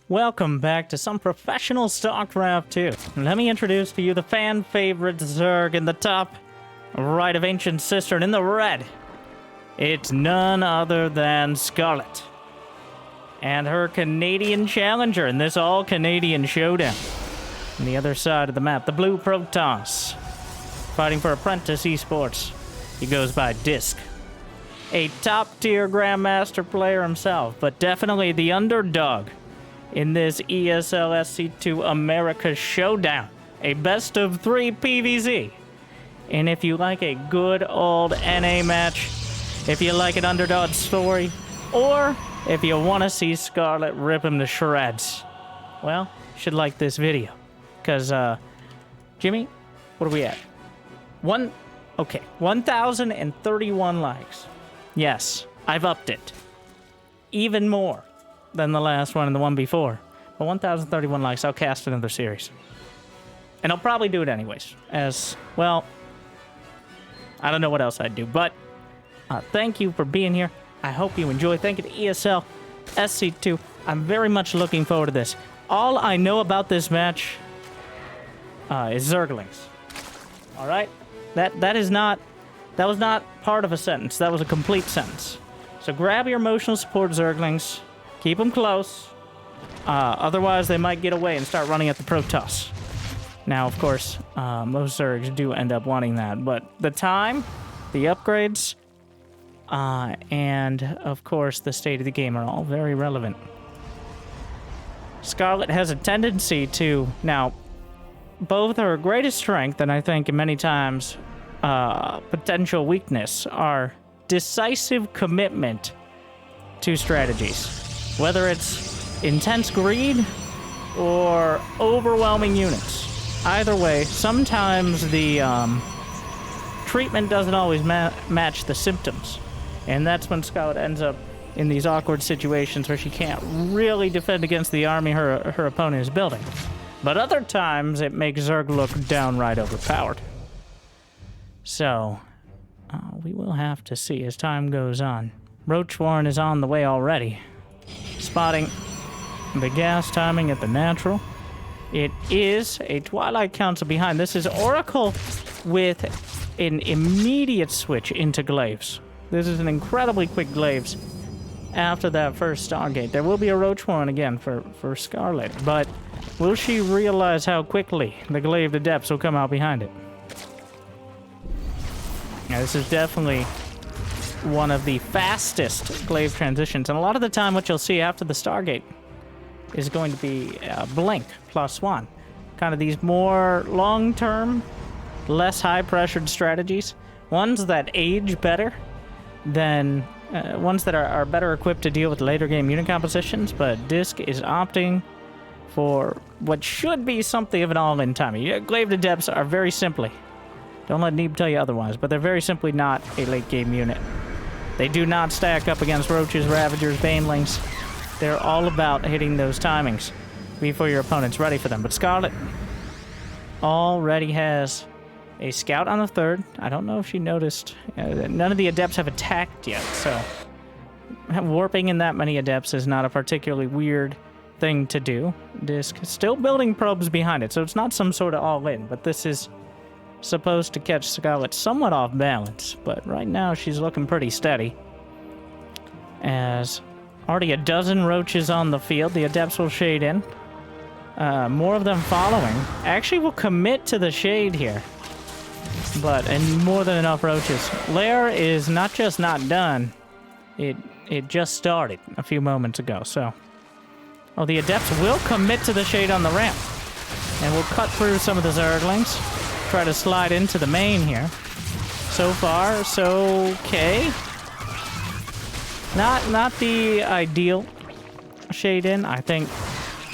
Welcome back to some professional StarCraft 2. Let me introduce to you the fan favorite Zerg in the top right of Ancient Cistern in the red. It's none other than Scarlett and her Canadian challenger in this all-Canadian showdown. On the other side of the map, the blue Protoss, fighting for Apprentice Esports. He goes by Disc. A top-tier Grandmaster player himself, but definitely the underdog in this ESL SC2 America Showdown, a best-of-3 PvZ. And if you like a good old NA match, if you like an underdog story, or if you want to see Scarlett rip him to shreds, well, you should like this video. Because, Jimmy, what are we at? 1,031 likes. Yes, I've upped it. Even more than the last one and the one before. But 1,031 likes, I'll cast another series. And I'll probably do it anyways. As, well, I don't know what else I'd do. But thank you for being here. I hope you enjoy. Thank you to ESL SC2. I'm very much looking forward to this. All I know about this match is Zerglings. All right? That was not part of a sentence. That was a complete sentence. So grab your emotional support Zerglings. Keep them close. Otherwise, they might get away and start running at the Protoss. Now, of course, most Zergs do end up wanting that. But the time, the upgrades, and, of course, the state of the game are all very relevant. Scarlett has a tendency to... Now, both her greatest strength and I think many times potential weakness are decisive commitment to strategies. Whether it's intense greed or overwhelming units. Either way, sometimes the treatment doesn't always match the symptoms. And that's when Scarlett ends up in these awkward situations where she can't really defend against the army her opponent is building. But other times, it makes Zerg look downright overpowered. So, we will have to see as time goes on. Roach Warren is on the way already. Spotting the gas timing at the natural. It is a Twilight Council behind. This is Oracle with an immediate switch into Glaives. This is an incredibly quick Glaives after that first Stargate. There will be a Roach Warren again for Scarlett, but will she realize how quickly the Glaive Adepts will come out behind it? Now, this is definitely one of the fastest Glaive transitions, and a lot of the time what you'll see after the Stargate is going to be Blink +1. Kind of these more long-term, less high-pressured strategies. Ones that age better than... ones that are better equipped to deal with later game unit compositions, but Disc is opting for what should be something of an all-in timing. Glaive Adepts are very simply... Don't let Neeb tell you otherwise, but they're very simply not a late-game unit. They do not stack up against Roaches, Ravagers, Banelings. They're all about hitting those timings before your opponent's ready for them. But Scarlett already has a scout on the third. I don't know if she noticed. None of the Adepts have attacked yet, so warping in that many Adepts is not a particularly weird thing to do. Disc still building probes behind it, so it's not some sort of all-in, but this is supposed to catch Scarlett somewhat off balance, but right now she's looking pretty steady. As already a dozen Roaches on the field, the Adepts will shade in. More of them following. Actually will commit to the shade here. And more than enough Roaches. Lair is not just not done, it just started a few moments ago, so... Oh, the Adepts will commit to the shade on the ramp. And we'll cut through some of the Zerglings. Try to slide into the main here. So far, so okay. Not the ideal shade in. I think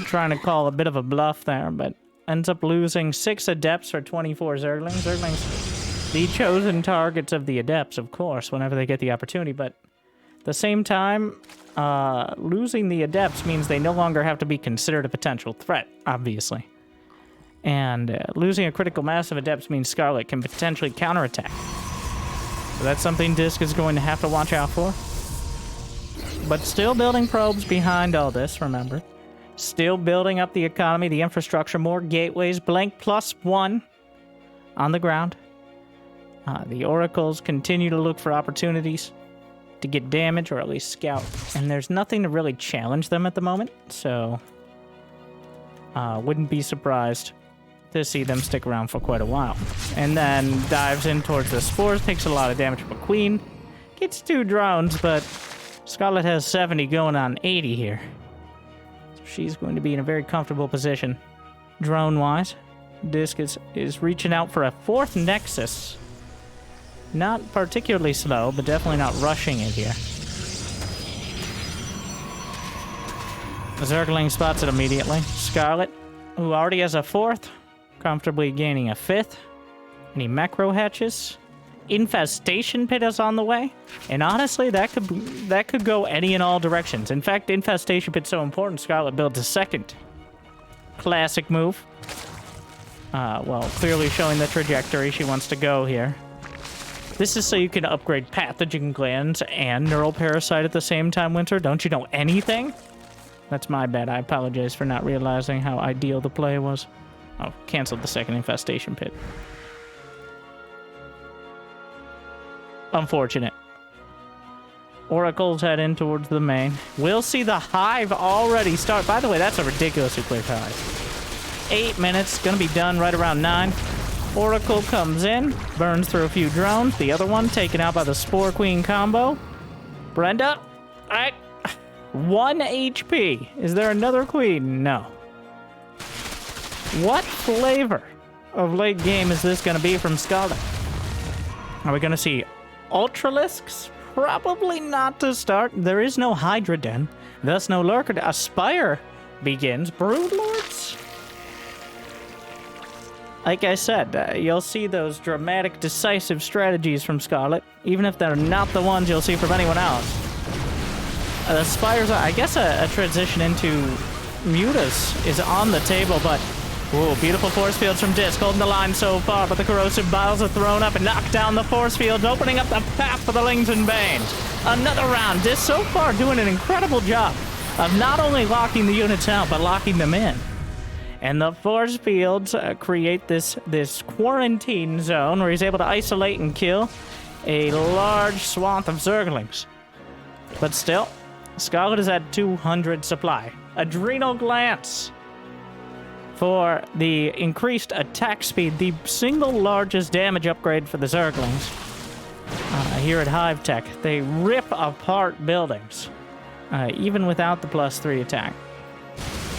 trying to call a bit of a bluff there, but ends up losing 6 Adepts for 24 Zerglings. Zerglings, the chosen targets of the Adepts, of course, whenever they get the opportunity, but at the same time, losing the Adepts means they no longer have to be considered a potential threat, obviously. And losing a critical mass of Adepts means Scarlett can potentially counterattack. So that's something Disc is going to have to watch out for. But still building probes behind all this, remember. Still building up the economy, the infrastructure, more gateways. Blink +1 on the ground. The oracles continue to look for opportunities to get damage or at least scout. And there's nothing to really challenge them at the moment, so wouldn't be surprised to see them stick around for quite a while. And then dives in towards the spores, takes a lot of damage from a queen. Gets 2 drones, but Scarlett has 70 going on 80 here. So she's going to be in a very comfortable position. Drone-wise, Disc is reaching out for a 4th Nexus. Not particularly slow, but definitely not rushing it here. Zergling spots it immediately. Scarlett, who already has a 4th, comfortably gaining a 5th. Any macro hatches? Infestation pit is on the way, and honestly, that could go any and all directions. In fact, infestation pit's so important, Scarlett builds a 2nd. Classic move. Well, clearly showing the trajectory she wants to go here. This is so you can upgrade pathogen glands and neural parasite at the same time, Winter. Don't you know anything? That's my bad. I apologize for not realizing how ideal the play was. Oh, canceled the 2nd infestation pit. Unfortunate. Oracles head in towards the main. We'll see the hive already start. By the way, that's a ridiculously quick hive. 8 minutes, gonna be done right around 9. Oracle comes in, burns through a few drones. The other one taken out by the Spore Queen combo. Brenda, 1 HP. Is there another queen? No. What flavor of late game is this gonna be from Scarlett? Are we gonna see Ultralisks? Probably not to start. There is no Hydra Den, thus no Lurker. Aspire begins. Broodlords? Like I said, you'll see those dramatic, decisive strategies from Scarlett, even if they're not the ones you'll see from anyone else. The Spires, I guess a transition into Mutas is on the table, but ooh, beautiful force fields from Disc, holding the line so far, but the corrosive biles are thrown up and knock down the force fields, opening up the path for the Lings and Banes. Another round. Disc so far doing an incredible job of not only locking the units out, but locking them in. And the force fields create this quarantine zone where he's able to isolate and kill a large swath of Zerglings. But still, Scarlett is at 200 supply. Adrenal Glance for the increased attack speed, the single largest damage upgrade for the Zerglings. Here at Hive Tech, they rip apart buildings, even without the +3 attack.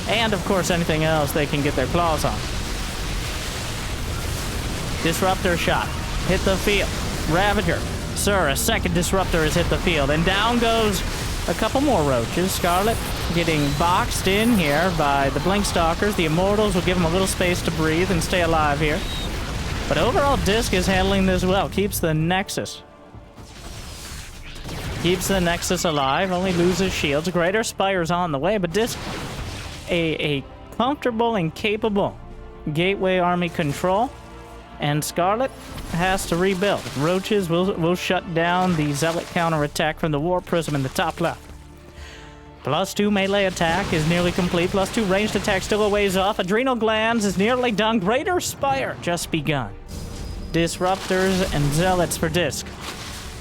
And, of course, anything else they can get their claws on. Disruptor shot. Hit the field. Ravager. Sir, a 2nd Disruptor has hit the field. And down goes a couple more roaches. Scarlett getting boxed in here by the Blink Stalkers. The Immortals will give them a little space to breathe and stay alive here. But overall, Disc is handling this well. Keeps the Nexus. Keeps the Nexus alive. Only loses shields. Greater Spire's on the way, but Disc... A comfortable and capable gateway army control, and Scarlett has to rebuild. Roaches will shut down the Zealot counterattack from the Warp Prism in the top left. +2 melee attack is nearly complete. +2 ranged attack still a ways off. Adrenal Glands is nearly done. Greater Spire just begun. Disruptors and Zealots for Disc.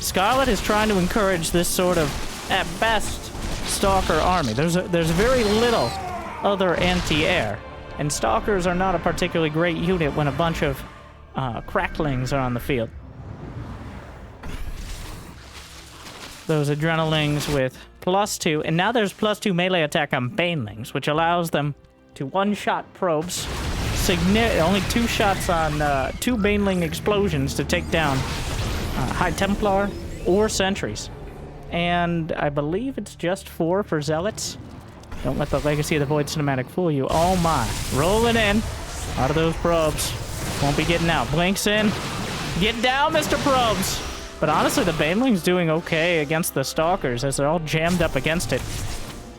Scarlett is trying to encourage this sort of, at best, Stalker army. There's very little other anti-air, and Stalkers are not a particularly great unit when a bunch of cracklings are on the field. Those Adrenalings with +2, and now there's +2 melee attack on Banelings, which allows them to one-shot probes. Only 2 shots on 2 Baneling explosions to take down High Templar or Sentries. And I believe it's just 4 for Zealots. Don't let the Legacy of the Void cinematic fool you. Oh my. Rolling in. Out of those probes. Won't be getting out. Blinks in. Get down, Mr. Probes! But honestly, the Baneling's doing okay against the Stalkers as they're all jammed up against it.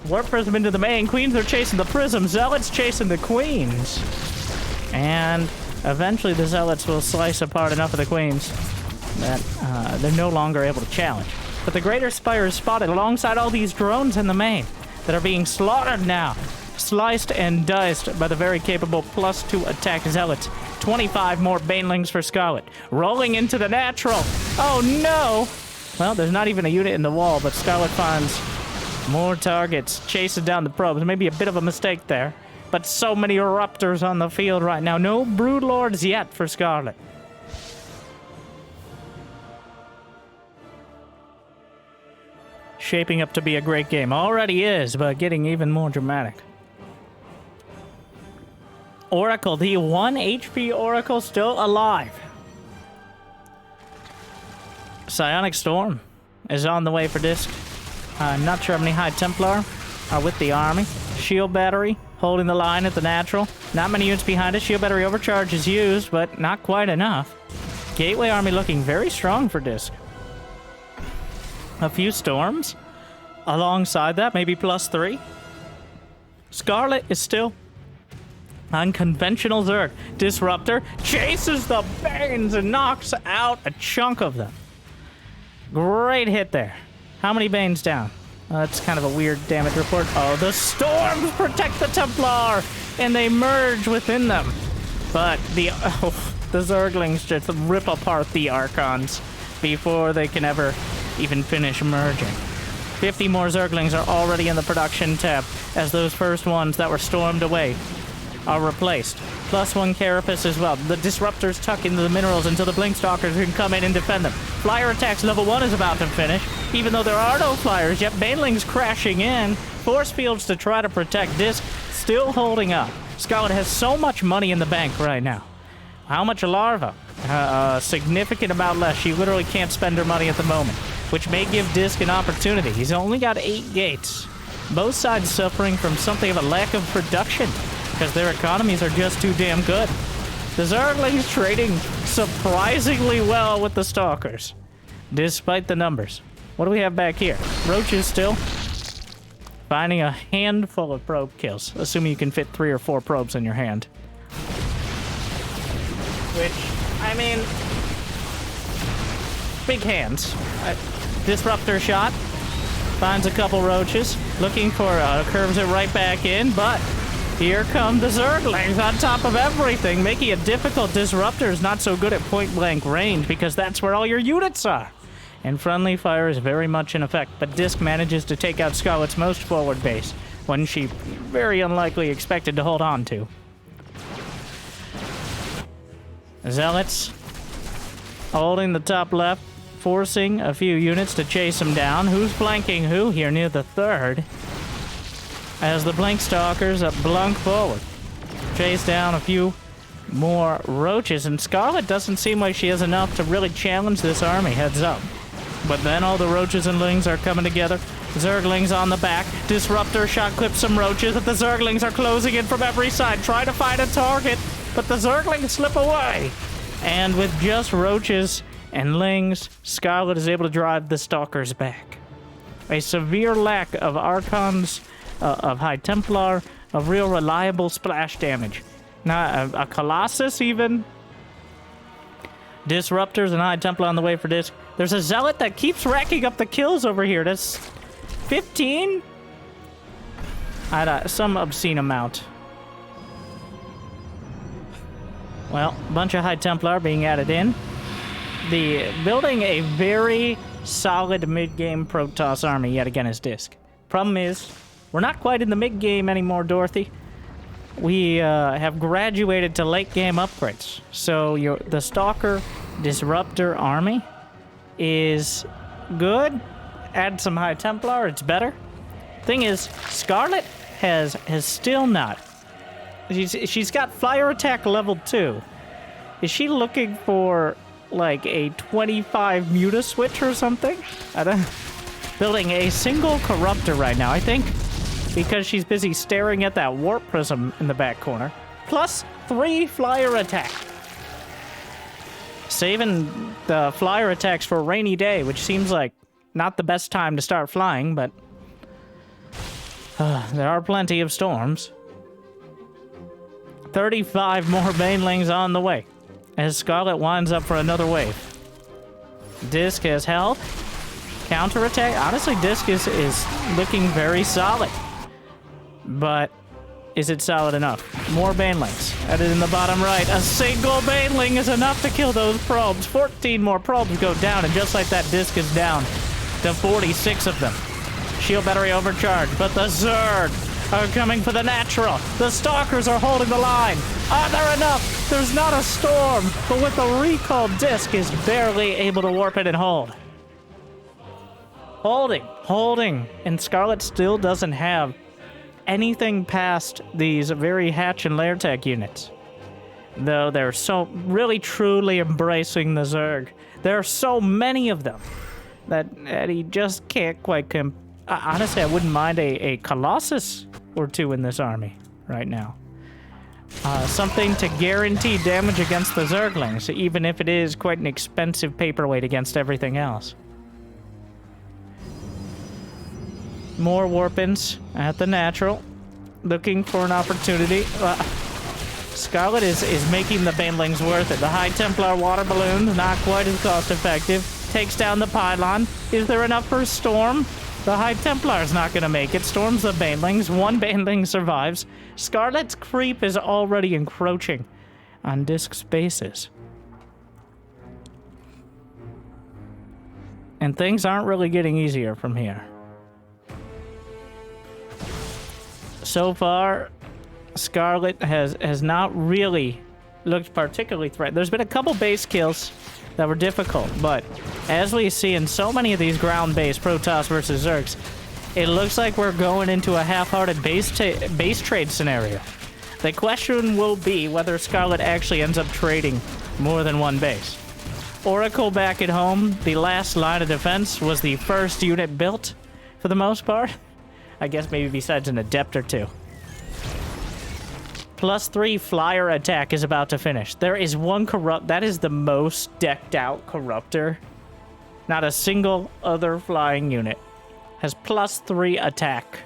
Warp Prism into the main. Queens are chasing the Prism. Zealots chasing the Queens. And eventually the Zealots will slice apart enough of the Queens that they're no longer able to challenge. But the Greater Spire is spotted alongside all these drones in the main that are being slaughtered now sliced and diced by the very capable +2 attack Zealots. 25 more Banelings for Scarlett. Rolling into the natural. Oh no! Well, there's not even a unit in the wall, but Scarlett finds more targets. Chases down the probes. Maybe a bit of a mistake there. But so many Eruptors on the field right now. No Broodlords yet for Scarlett. Shaping up to be a great game. Already is, but getting even more dramatic. Oracle, the 1 HP Oracle, still alive. Psionic Storm is on the way for disc. I'm not sure how many High Templar are with the army. Shield Battery holding the line at the natural. Not many units behind it. Shield Battery overcharge is used, but not quite enough. Gateway Army looking very strong for disc. A few Storms alongside that, maybe +3. Scarlett is still unconventional Zerg. Disruptor chases the Banes and knocks out a chunk of them. Great hit there. How many Banes down? That's kind of a weird damage report. Oh, the Storms protect the Templar, and they merge within them. But the Zerglings just rip apart the Archons before they can ever even finish merging. 50 more Zerglings are already in the production tab as those first ones that were stormed away are replaced. +1 Carapace as well. The Disruptors tuck into the minerals until the Blinkstalkers can come in and defend them. Flyer attacks level 1 is about to finish, even though there are no flyers yet. Banelings crashing in. Force fields to try to protect disc, still holding up. Scarlett has so much money in the bank right now. How much larva? A significant amount less. She literally can't spend her money at the moment, which may give disc an opportunity. He's only got 8 gates. Both sides suffering from something of a lack of production, because their economies are just too damn good. The Zerglings trading surprisingly well with the Stalkers, despite the numbers. What do we have back here? Roaches still. Finding a handful of probe kills, assuming you can fit 3 or 4 probes in your hand. Which, I mean, big hands. Disruptor shot. Finds a couple roaches. Looking for, curves it right back in, but here come the Zerglings on top of everything, making it difficult. Disruptor's not so good at point-blank range because that's where all your units are. And friendly fire is very much in effect, but Disc manages to take out Scarlett's most forward base, one she very unlikely expected to hold on to. Zealots holding the top left, forcing a few units to chase him down. Who's flanking who here near the third? As the Blinkstalkers blunk forward. Chase down a few more roaches, and Scarlett doesn't seem like she has enough to really challenge this army heads up. But then all the roaches and lings are coming together. Zerglings on the back. Disruptor shot clips some roaches, but the Zerglings are closing in from every side, trying to find a target, but the Zerglings slip away. And with just roaches and lings, Scarlett is able to drive the Stalkers back. A severe lack of Archons, of High Templar, of real reliable splash damage. Not a Colossus even. Disruptors and High Templar on the way for disc. There's a Zealot that keeps racking up the kills over here. That's 15? Some obscene amount. Well, a bunch of High Templar being added in. Building a very solid mid-game Protoss army yet again is disc. Problem is, we're not quite in the mid-game anymore, Dorothy. We have graduated to late-game upgrades. So the Stalker Disruptor army is good. Add some High Templar, it's better. Thing is, Scarlett has still not. She's got Flyer Attack level 2. Is she looking for like a 25 Muta switch or something? I don't. Building a single Corruptor right now, I think, because she's busy staring at that Warp Prism in the back corner. Plus 3 Flyer Attack. Saving the Flyer Attacks for a rainy day, which seems like not the best time to start flying, but there are plenty of storms. 35 more Banelings on the way as Scarlett winds up for another wave. Disc has health. Counterattack. Honestly, Disc is looking very solid. But Is it solid enough? More banelings. Added in the bottom right. A single baneling is enough to kill those probes. 14 more probes go down, and just like that, disc is down to 46 of them. Shield battery overcharged, but the Zerg are coming for the natural. The Stalkers are holding the line. Are there enough? There's not a storm, but with the recall, disc is barely able to warp it and hold. Holding. And Scarlett still doesn't have anything past these very hatch and lair tech units. Though they're so really truly embracing the Zerg. There are so many of them that he just can't quite honestly, I wouldn't mind a Colossus or two in this army right now. Something to guarantee damage against the Zerglings, even if it is quite an expensive paperweight against everything else. More warp-ins at the natural. Looking for an opportunity. Scarlett is making the banelings worth it. The High Templar water balloon, not quite as cost-effective. Takes down the pylon. Is there enough for Storm? The High Templar's not gonna make it. Storms the banelings. One baneling survives. Scarlett's creep is already encroaching on disc spaces. And things aren't really getting easier from here. So far, Scarlett has not really looked particularly threatened. There's been a couple base kills that were difficult, but as we see in so many of these ground-based Protoss versus Zergs, it looks like we're going into a half-hearted base trade scenario. The question will be whether Scarlett actually ends up trading more than one base. Oracle back at home, the last line of defense was the first unit built, for the most part. I guess maybe besides an adept or two. +3 flyer attack is about to finish. There is one corrupt. That is the most decked out corruptor. Not a single other flying unit has +3 attack.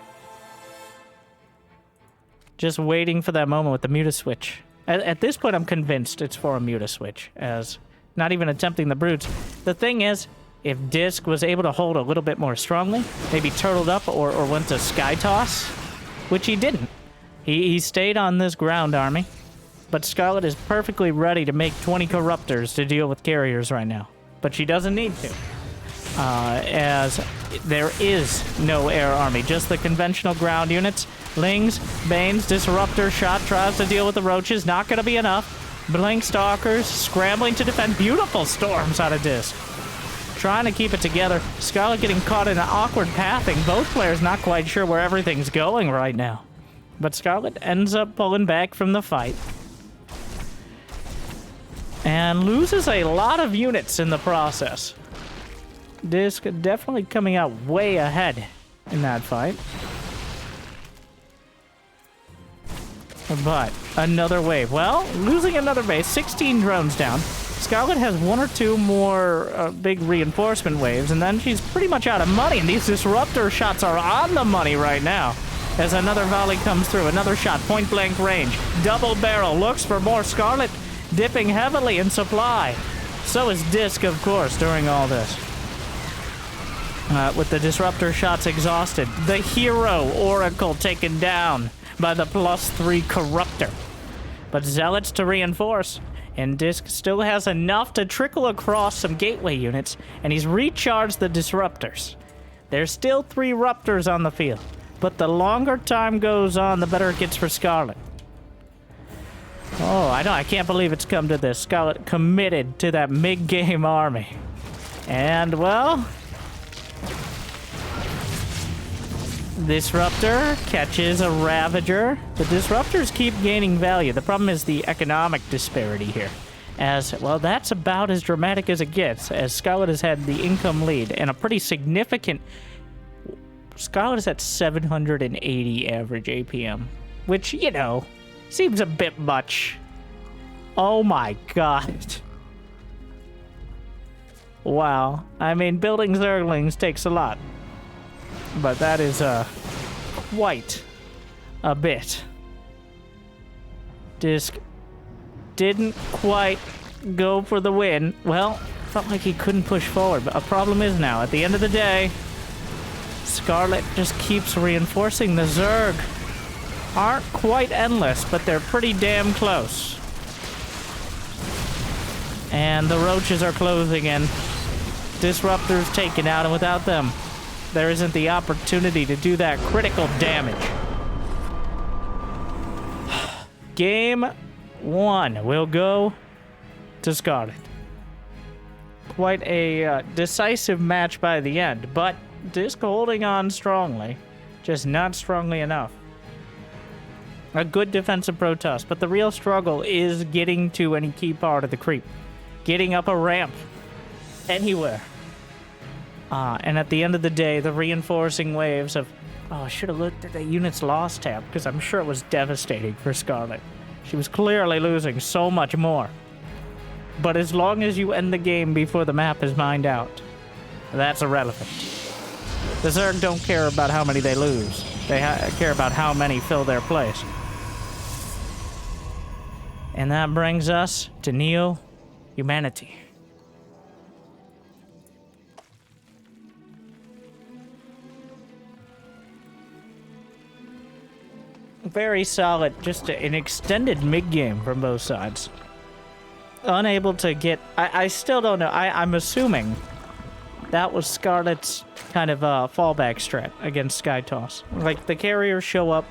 Just waiting for that moment with the muta switch. At this point, I'm convinced it's for a muta switch, as not even attempting the brutes. The thing is, if Disc was able to hold a little bit more strongly, maybe turtled up or went to sky toss, which he didn't. He stayed on this ground army, but Scarlett is perfectly ready to make 20 corruptors to deal with carriers right now. But she doesn't need to, as there is no air army, just the conventional ground units. Lings, Banes, Disruptor, Shot tries to deal with the roaches, not going to be enough. Blink Stalkers, scrambling to defend. Beautiful storms out of Disc. Trying to keep it together. Scarlett getting caught in an awkward pathing. Both players not quite sure where everything's going right now. But Scarlett ends up pulling back from the fight. And loses a lot of units in the process. Disc definitely coming out way ahead in that fight. But another wave. Well, losing another base. 16 drones down. Scarlett has one or two more big reinforcement waves, and then she's pretty much out of money, and these disruptor shots are on the money right now. As another volley comes through, another shot, point-blank range. Double barrel, looks for more. Scarlett dipping heavily in supply. So is Disc, of course, during all this. With the disruptor shots exhausted. The hero Oracle taken down by the +3 corruptor. But Zealots to reinforce. And Disc still has enough to trickle across some gateway units, and he's recharged the disruptors. There's still 3 Ruptors on the field, but the longer time goes on, the better it gets for Scarlett. Oh, I know, I can't believe it's come to this. Scarlett committed to that mid-game army. And, well, Disruptor catches a Ravager. The Disruptors keep gaining value. The problem is the economic disparity here. As, well, that's about as dramatic as it gets, as Scarlett has had the income lead and a pretty significant... Scarlett is at 780 average APM, which, you know, seems a bit much. Oh my god. Wow. I mean, building Zerglings takes a lot. But that is quite a bit. Disc didn't quite go for the win. Well, felt like he couldn't push forward. But a problem is now, at the end of the day, Scarlett just keeps reinforcing the Zerg. aren't quite endless, but they're pretty damn close. And the roaches are closing in. Disruptors taken out, and without them, there isn't the opportunity to do that critical damage. Game 1 will go to Scarlett. Quite a decisive match by the end, but Disc holding on strongly, just not strongly enough. A good defensive Protoss, but the real struggle is getting to any key part of the creep. Getting up a ramp anywhere. And at the end of the day, the reinforcing waves of... Oh, I should have looked at the unit's loss tab, because I'm sure it was devastating for Scarlett. She was clearly losing so much more. But as long as you end the game before the map is mined out, that's irrelevant. The Zerg don't care about how many they lose. They care about how many fill their place. And that brings us to Neo-Humanity. Very solid, just an extended mid-game from both sides. Unable to get... I still don't know. I'm assuming that was Scarlett's kind of fallback strat against Skytoss. Like, the carriers show up,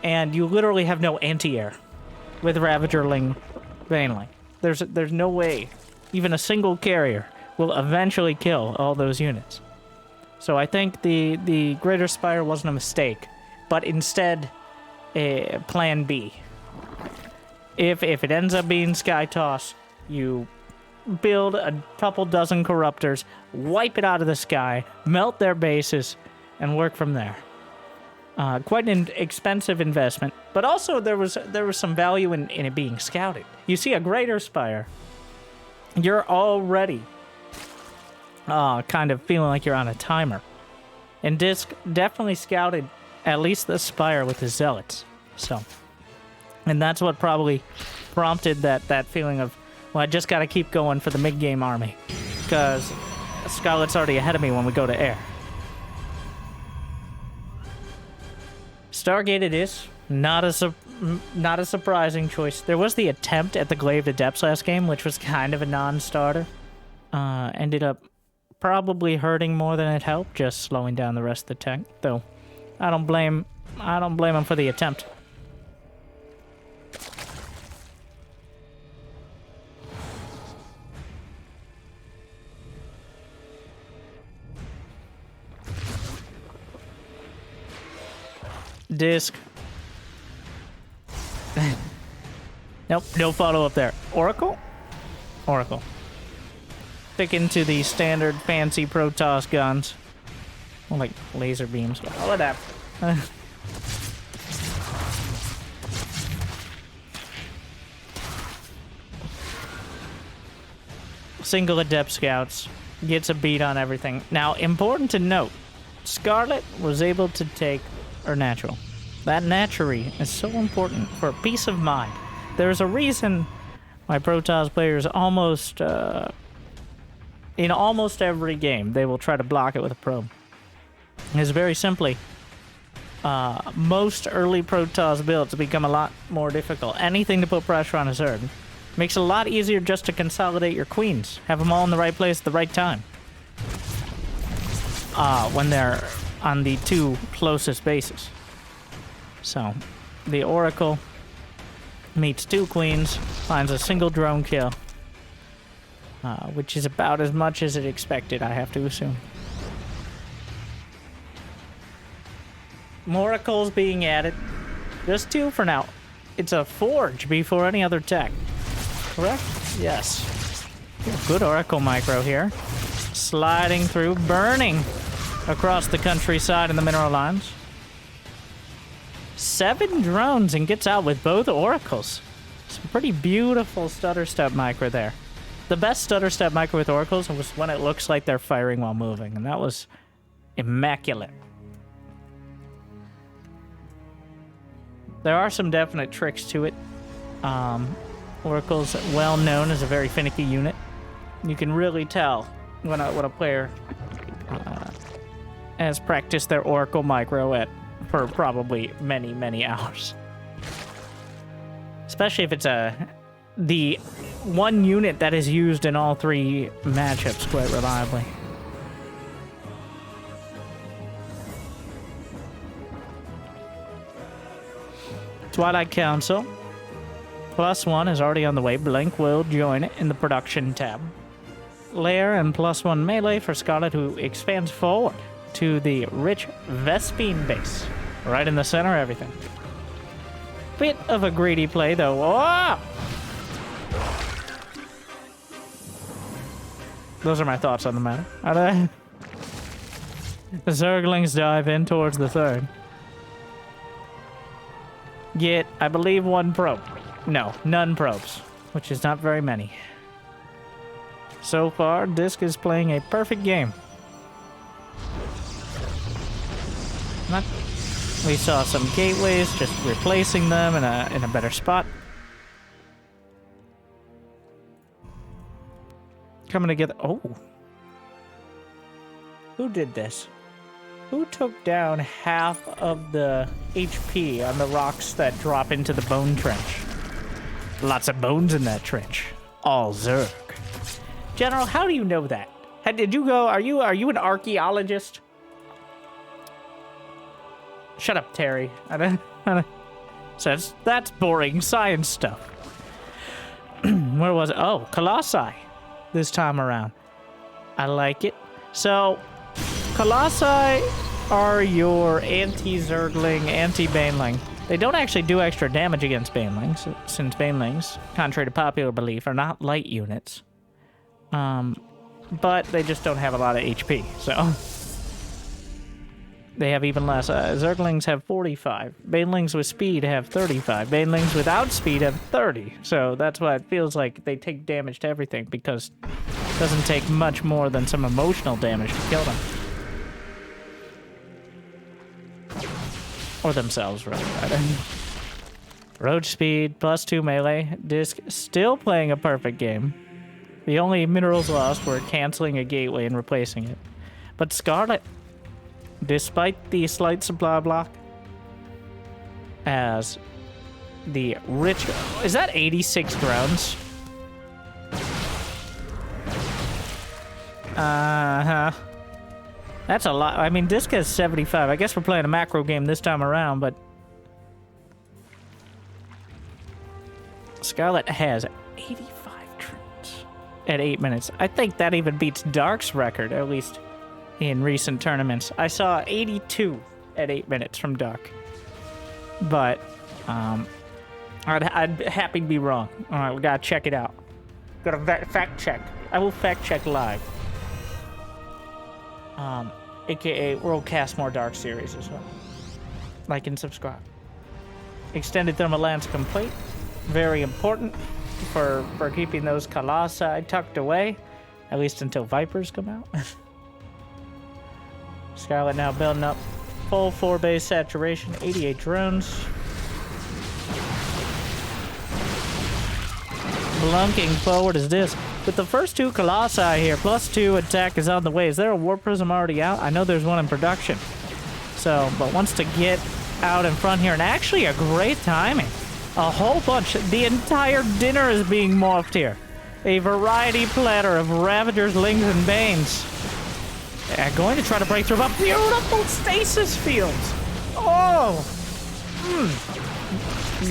and you literally have no anti-air with Ravagerling Baneling. There's no way even a single carrier will eventually kill all those units. So I think the Greater Spire wasn't a mistake, but instead... Plan B. If it ends up being Skytoss, you build a couple dozen corruptors, wipe it out of the sky, melt their bases, and work from there. Quite an expensive investment, but also there was some value in it being scouted. You see a Greater Spire, you're already kind of feeling like you're on a timer. And Disc definitely scouted at least the Spire with his Zealots. So, and that's what probably prompted that feeling of, well, I just got to keep going for the mid-game army, because Scarlett's already ahead of me when we go to air. Stargate it is. Not a surprising choice. There was the attempt at the Glaive to Depths last game, which was kind of a non-starter. Ended up probably hurting more than it helped, just slowing down the rest of the tech, though. I don't blame him for the attempt. Disc. Nope, no follow up there. Oracle? Oracle. Stick into the standard fancy Protoss guns. More like laser beams. All of that. Single Adept Scouts. Gets a beat on everything. Now, important to note, Scarlett was able to take her natural. That natury is so important for peace of mind. There's a reason why Protoss players almost, in almost every game, they will try to block it with a probe. It's very simply, most early Protoss builds become a lot more difficult. Anything to put pressure on a Zerg makes it a lot easier just to consolidate your queens. Have them all in the right place at the right time. When they're on the two closest bases. So, the Oracle meets two queens, finds a single drone kill. Which is about as much as it expected, I have to assume. Oracles being added. Just two for now. It's a forge before any other tech. Correct? Yes. Good Oracle micro here. Sliding through, burning across the countryside in the mineral lines. 7 drones and gets out with both Oracles. Some pretty beautiful stutter step micro there. The best stutter step micro with Oracles was when it looks like they're firing while moving, and that was immaculate. There are some definite tricks to it. Oracle's well known as a very finicky unit. You can really tell when a player has practiced their Oracle micro at for probably many, many hours. Especially if it's the one unit that is used in all 3 matchups quite reliably. Twilight Council. +1 is already on the way. Blink will join it in the production tab. Lair and +1 melee for Scarlett, who expands forward to the rich Vespine base. Right in the center of everything. Bit of a greedy play, though. Oh! Those are my thoughts on the matter. The Zerglings dive in towards the 3rd. Get, I believe, 1 probe. No, none probes, which is not very many. So far, Disc is playing a perfect game. We saw some gateways, just replacing them in a better spot. Coming together. Oh. Who did this? Who took down half of the HP on the rocks that drop into the bone trench? Lots of bones in that trench. All Zerg. General, how do you know that? Did you go? Are you an archaeologist? Shut up, Terry. So that's boring science stuff. Where was it? Oh, Colossi. This time around. I like it. So, Colossi are your anti-Zergling, anti-Baneling. They don't actually do extra damage against Banelings, since Banelings, contrary to popular belief, are not light units. But they just don't have a lot of HP, so... They have even less. Zerglings have 45. Banelings with speed have 35. Banelings without speed have 30. So that's why it feels like they take damage to everything, because it doesn't take much more than some emotional damage to kill them. Or themselves, really. Roach speed, +2 melee. Disc still playing a perfect game. The only minerals lost were canceling a gateway and replacing it. But Scarlett, despite the slight supply block, as the rich... Is that 86 drones? Uh-huh. That's a lot. I mean, Disc has 75. I guess we're playing a macro game this time around, but... Scarlett has 85 drones at 8 minutes. I think that even beats Dark's record, at least in recent tournaments. I saw 82 at 8 minutes from Dark. But, I'd happy to be wrong. All right, we gotta check it out. Gotta fact check. I will fact check live. AKA we'll cast more Dark series as well. Like and subscribe. Extended thermal lance complete. Very important for keeping those Colossi tucked away, at least until Vipers come out. Scarlett now building up full 4-base saturation, 88 drones. Blunking forward as this. With the first 2 Colossi here, +2 attack is on the way. Is there a War Prism already out? I know there's one in production. So, but wants to get out in front here, and actually a great timing. A whole bunch. The entire dinner is being morphed here. A variety platter of Ravagers, Lings, and Banes. They're going to try to break through a beautiful stasis fields. Oh!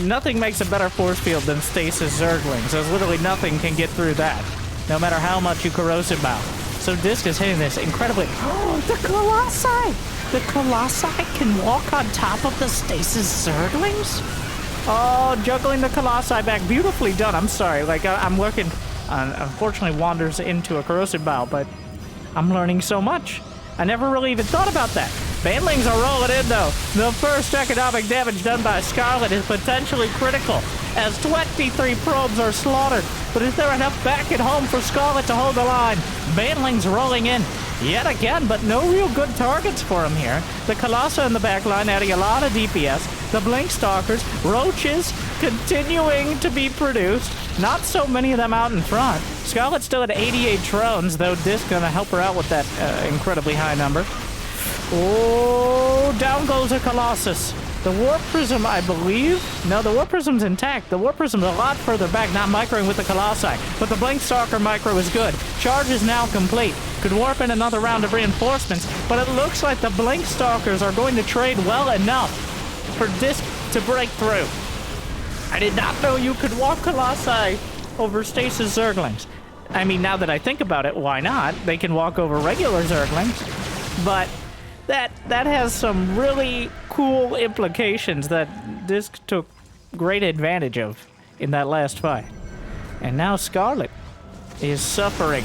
Nothing makes a better force field than stasis Zerglings. There's literally nothing can get through that, no matter how much you corrosive bow. So Disc is hitting this incredibly. Oh, the Colossi! The Colossi can walk on top of the stasis Zerglings? Oh, juggling the Colossi back. Beautifully done. I'm sorry. Like, I'm working on, unfortunately, wanders into a corrosive bow, but I'm learning so much. I never really even thought about that. Banelings are rolling in, though. The first economic damage done by Scarlett is potentially critical, as 23 probes are slaughtered. But is there enough back at home for Scarlett to hold the line? Banelings rolling in yet again, but no real good targets for him here. The Colossi in the back line adding a lot of DPS. The Blink Stalkers, Roaches continuing to be produced. Not so many of them out in front. Scarlett's still at 88 drones, though Disc gonna help her out with that incredibly high number. Oh, down goes a Colossus. The Warp Prism, I believe. No, the Warp Prism's intact. The Warp Prism's a lot further back, not microing with the Colossi. But the Blink Stalker micro is good. Charge is now complete. Could warp in another round of reinforcements, but it looks like the Blink Stalkers are going to trade well enough for Disc to break through. I did not know you could walk Colossi over Stasis Zerglings. I mean, now that I think about it, why not? They can walk over regular Zerglings, but that has some really cool implications that Disc took great advantage of in that last fight. And now Scarlett is suffering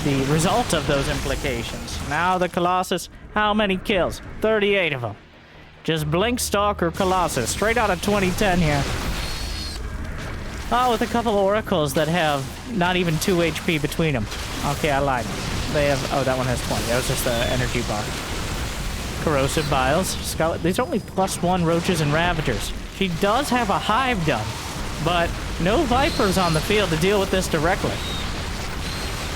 the result of those implications. Now the Colossus, how many kills? 38 of them. Just Blink Stalker Colossus, straight out of 2010 here. Oh, with a couple oracles that have not even 2 HP between them. Okay, I lied. They have, oh, that one has 20. That was just the energy bar. Corrosive Biles. Scarlett, there's only +1 Roaches and Ravagers. She does have a Hive done, but no Vipers on the field to deal with this directly.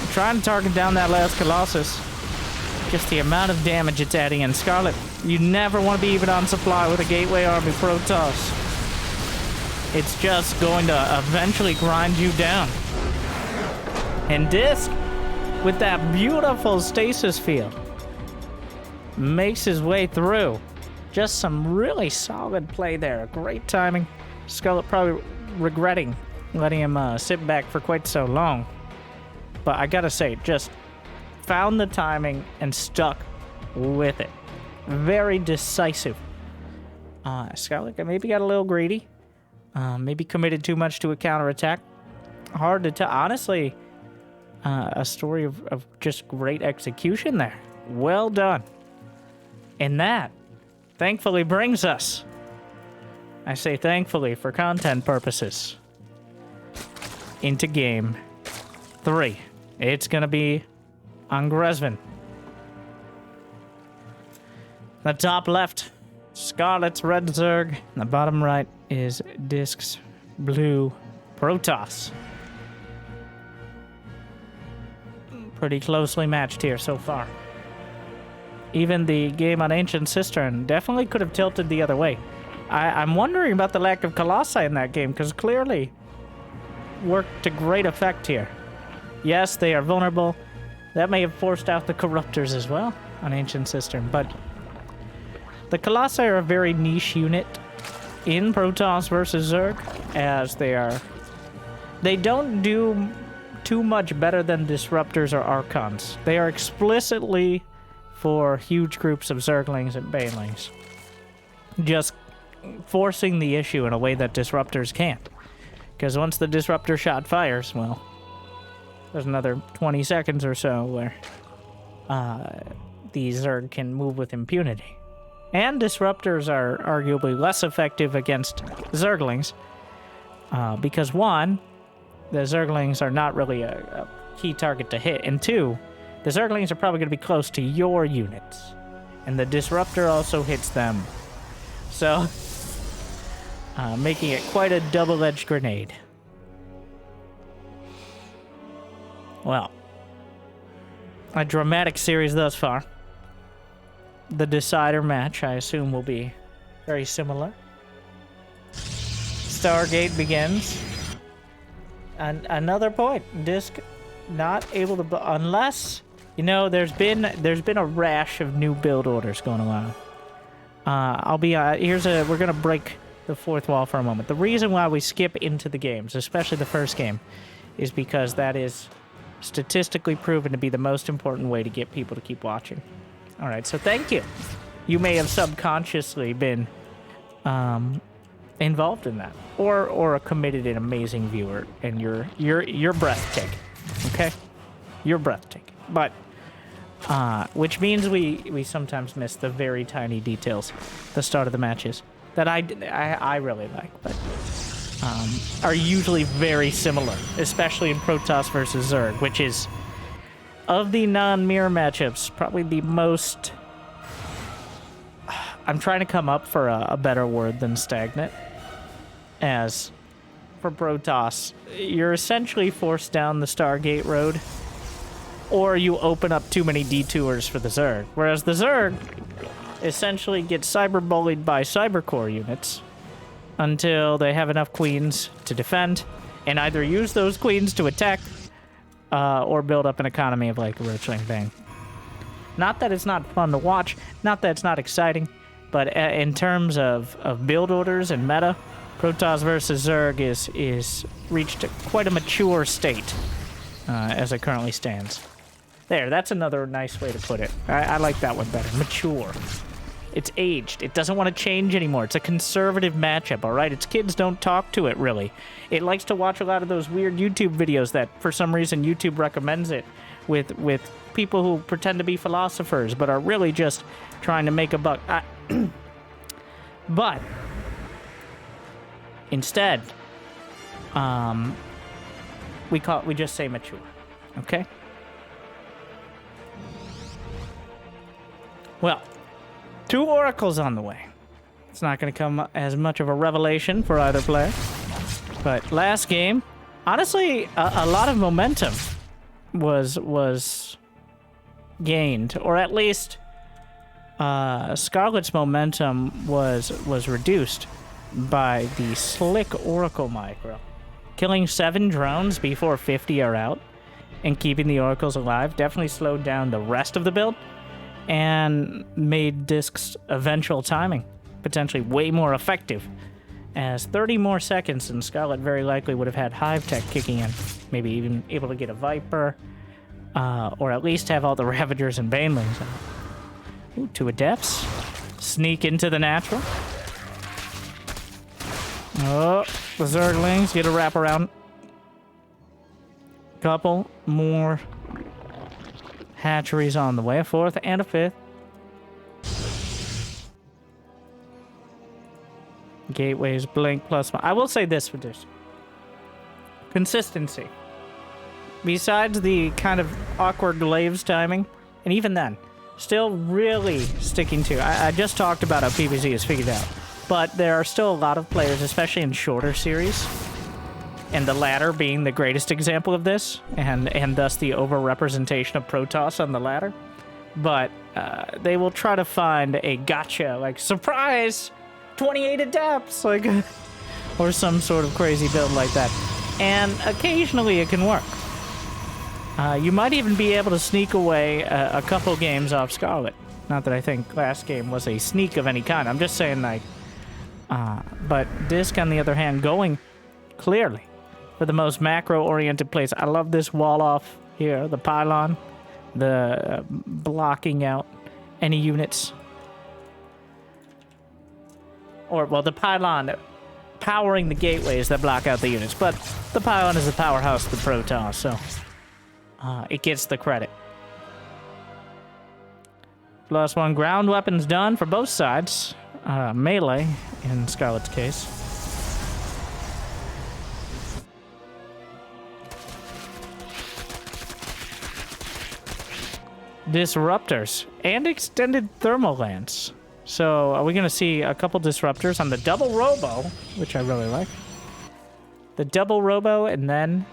I'm trying to target down that last Colossus. Just the amount of damage it's adding in. Scarlett, you never want to be even on supply with a Gateway Army Protoss. It's just going to eventually grind you down. And Disc, with that beautiful stasis field, makes his way through. Just some really solid play there. Great timing. Scarlett probably regretting letting him sit back for quite so long. But I gotta say, just found the timing and stuck with it. Very decisive. Scarlett maybe got a little greedy. Maybe committed too much to a counterattack. Hard to tell. Honestly, a story of just great execution there. Well done. And that, thankfully, brings us, I say thankfully for content purposes, into game 3. It's going to be on Grezvin. The top left, Scarlett's red Zerg. And the bottom right is Disc's blue Protoss. Pretty closely matched here so far. Even the game on Ancient Cistern definitely could have tilted the other way. I'm wondering about the lack of Colossi in that game, because clearly worked to great effect here. Yes, they are vulnerable. That may have forced out the Corruptors as well on Ancient Cistern, but the Colossi are a very niche unit in Protoss versus Zerg, as they don't do too much better than Disruptors or Archons. They are explicitly for huge groups of Zerglings and Banelings, just forcing the issue in a way that Disruptors can't. Because once the Disruptor shot fires, well, there's another 20 seconds or so where the Zerg can move with impunity. And Disruptors are arguably less effective against Zerglings, because one, the Zerglings are not really a key target to hit, and two, the Zerglings are probably going to be close to your units, and the Disruptor also hits them. So, making it quite a double-edged grenade. Well, a dramatic series thus far. The decider match, I assume, will be very similar. Stargate begins. And another point, Disc not able to, unless, you know, there's been a rash of new build orders going on. We're gonna break the fourth wall for a moment. The reason why we skip into the games, especially the first game, is because that is statistically proven to be the most important way to get people to keep watching. All right, so thank you. You may have subconsciously been involved in that, or a committed and amazing viewer, and you're breathtaking. Okay, you're breathtaking. But which means we sometimes miss the very tiny details, the start of the matches that I really like, but are usually very similar, especially in Protoss versus Zerg, which is, of the non-mirror matchups, probably the most... I'm trying to come up for a better word than stagnant. As for Protoss, you're essentially forced down the Stargate road or you open up too many detours for the Zerg. Whereas the Zerg essentially get cyber-bullied by cybercore units until they have enough queens to defend, and either use those queens to attack, or build up an economy of like Roachling Bang. Not that it's not fun to watch, not that it's not exciting, but in terms of build orders and meta, Protoss versus Zerg is reached quite a mature state as it currently stands. There, that's another nice way to put it. I like that one better. Mature. It's aged. It doesn't want to change anymore. It's a conservative matchup, all right? Its kids don't talk to it, really. It likes to watch a lot of those weird YouTube videos that, for some reason, YouTube recommends it with people who pretend to be philosophers but are really just trying to make a buck. But instead, we just say mature, okay? Well, 2 oracles on the way. It's not going to come as much of a revelation for either player. But last game, honestly, a lot of momentum was gained, or at least Scarlett's momentum was reduced by the slick Oracle micro. Killing 7 drones before 50 are out and keeping the Oracles alive definitely slowed down the rest of the build and made Disc's eventual timing potentially way more effective, as 30 more seconds and Scarlett very likely would have had Hive Tech kicking in, maybe even able to get a Viper, or at least have all the Ravagers and Banelings out. Ooh, 2 Adepts. Sneak into the natural. Oh, the Zerglings get a wraparound. Couple more hatcheries on the way. A 4th and a 5th. Gateways blink +1. I will say this for this. Consistency. Besides the kind of awkward Glaves timing, and even then, still really sticking to. I just talked about how PvZ is figured out. But there are still a lot of players, especially in shorter series, and the ladder being the greatest example of this, and thus the overrepresentation of Protoss on the ladder. But they will try to find a gotcha, like, surprise! 28 Adepts! Like, or some sort of crazy build like that. And occasionally it can work. You might even be able to sneak away a couple games off Scarlett. Not that I think last game was a sneak of any kind. I'm just saying, like, but Disc, on the other hand, going clearly for the most macro-oriented plays. I love this wall off here, the pylon, the blocking out any units. Or, well, the pylon powering the gateways that block out the units, but the pylon is the powerhouse of the Protoss, so it gets the credit. +1 ground weapons done for both sides. Melee, in Scarlett's case. Disruptors and extended thermal lance. So are we going to see a couple disruptors on the double robo, which I really like. The double robo and then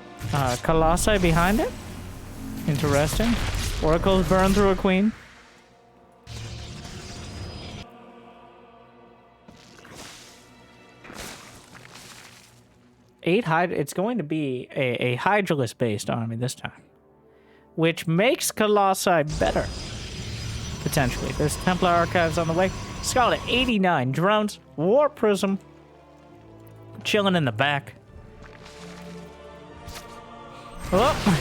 Colossi behind it. Interesting. Oracles burn through a queen. It's going to be a Hydralisk-based army this time, which makes Colossi better, potentially. There's Templar Archives on the way. Scarlett, 89 drones. War Prism, chilling in the back. Oh!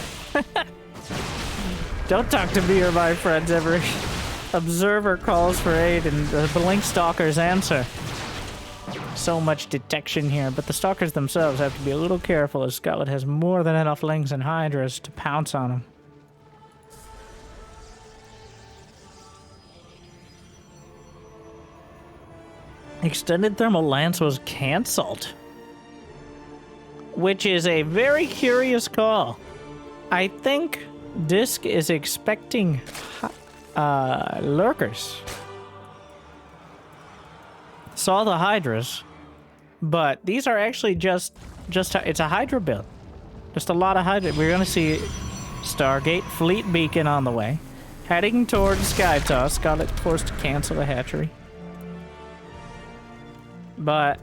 Don't talk to me or my friends. Every observer calls for aid, and the Blink Stalkers answer. So much detection here, but the Stalkers themselves have to be a little careful, as Scarlett has more than enough Lings and Hydras to pounce on them. Extended Thermal Lance was cancelled, which is a very curious call. I think Disc is expecting Lurkers. Saw the Hydras, but these are actually just it's a Hydra build. Just a lot of Hydra. We're going to see Stargate fleet beacon on the way. Heading towards Sky Toss. Scarlett forced to cancel a hatchery. But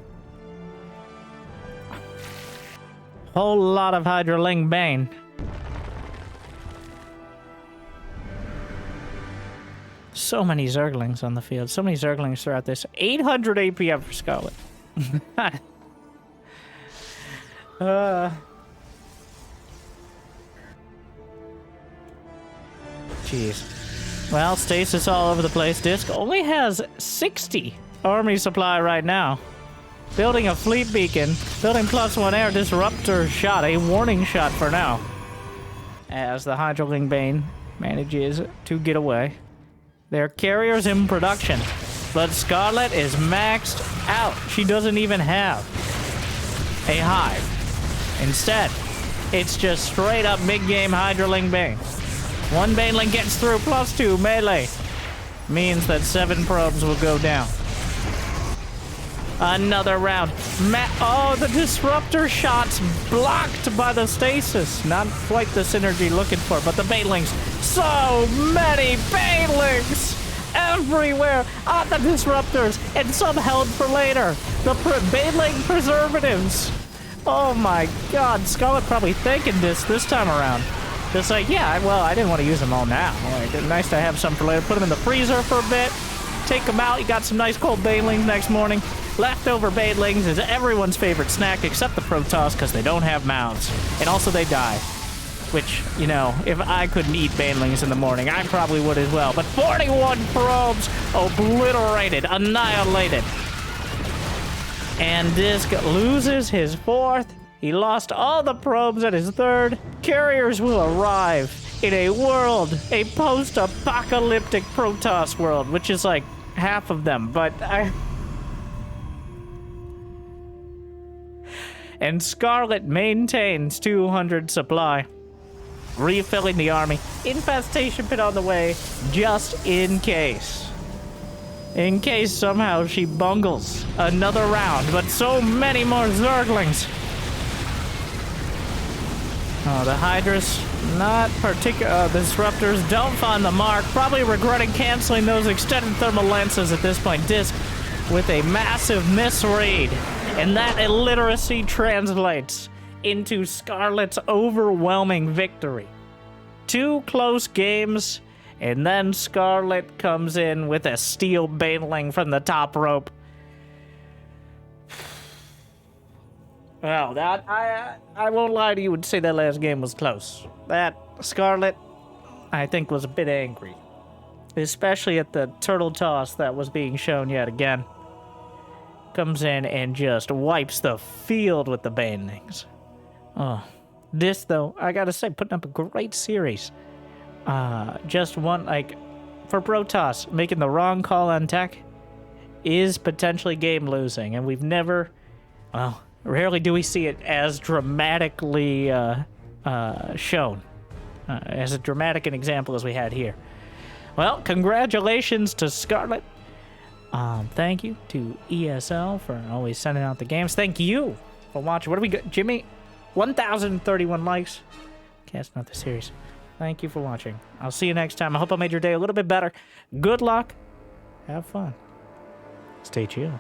whole lot of Hydroling Bane. So many Zerglings on the field. So many Zerglings throughout this. 800 APM for Scarlett. Jeez. Well, stasis all over the place. Disc only has 60 army supply right now. Building a fleet beacon. Building +1 air disruptor shot. A warning shot for now. As the Hydroling Bane manages to get away. Their carrier's in production. But Scarlett is maxed out. She doesn't even have a hive. Instead, it's just straight up mid-game Hydroling Bane. One Baneling gets through +2 melee. Means that 7 probes will go down. Another round. Oh, the disruptor shots blocked by the stasis. Not quite the synergy looking for, but the Banelings. So many Banelings everywhere on the disruptors, and some held for later. The Baneling preservatives. Oh my god, Scarlett probably thanking this time around. Just like, yeah, well, I didn't want to use them all now. Like, nice to have some for later. Put them in the freezer for a bit. Take them out. You got some nice cold Banelings next morning. Leftover Banelings is everyone's favorite snack except the Protoss because they don't have mouths. And also they die. Which, you know, if I couldn't eat Banelings in the morning, I probably would as well. But 41 probes obliterated, annihilated. And Disc loses his 4th. He lost all the probes at his 3rd. Carriers will arrive in a world, a post-apocalyptic Protoss world, which is like half of them, but And Scarlett maintains 200 supply. Refilling the army. Infestation pit on the way, just in case. In case somehow she bungles another round, but so many more Zerglings. Oh, the Hydras, not particular. The Disruptors don't find the mark. Probably regretting canceling those extended thermal lenses at this point. Disc with a massive misread. And that illiteracy translates into Scarlett's overwhelming victory. 2 close games, and then Scarlett comes in with a steel Baneling from the top rope. Well, that I won't lie to you and say that last game was close. That Scarlett, I think, was a bit angry. Especially at the turtle toss that was being shown yet again. Comes in and just wipes the field with the Banelings. Oh, this, though, I gotta say, putting up a great series. Just one, like, for Protoss, making the wrong call on tech is potentially game-losing, and we've never, well, rarely do we see it as dramatically shown, as a dramatic an example as we had here. Well, congratulations to Scarlett. Thank you to ESL for always sending out the games. Thank you for watching. What do we got, Jimmy? 1,031 likes. Casting out the series. Thank you for watching. I'll see you next time. I hope I made your day a little bit better. Good luck. Have fun. Stay chill.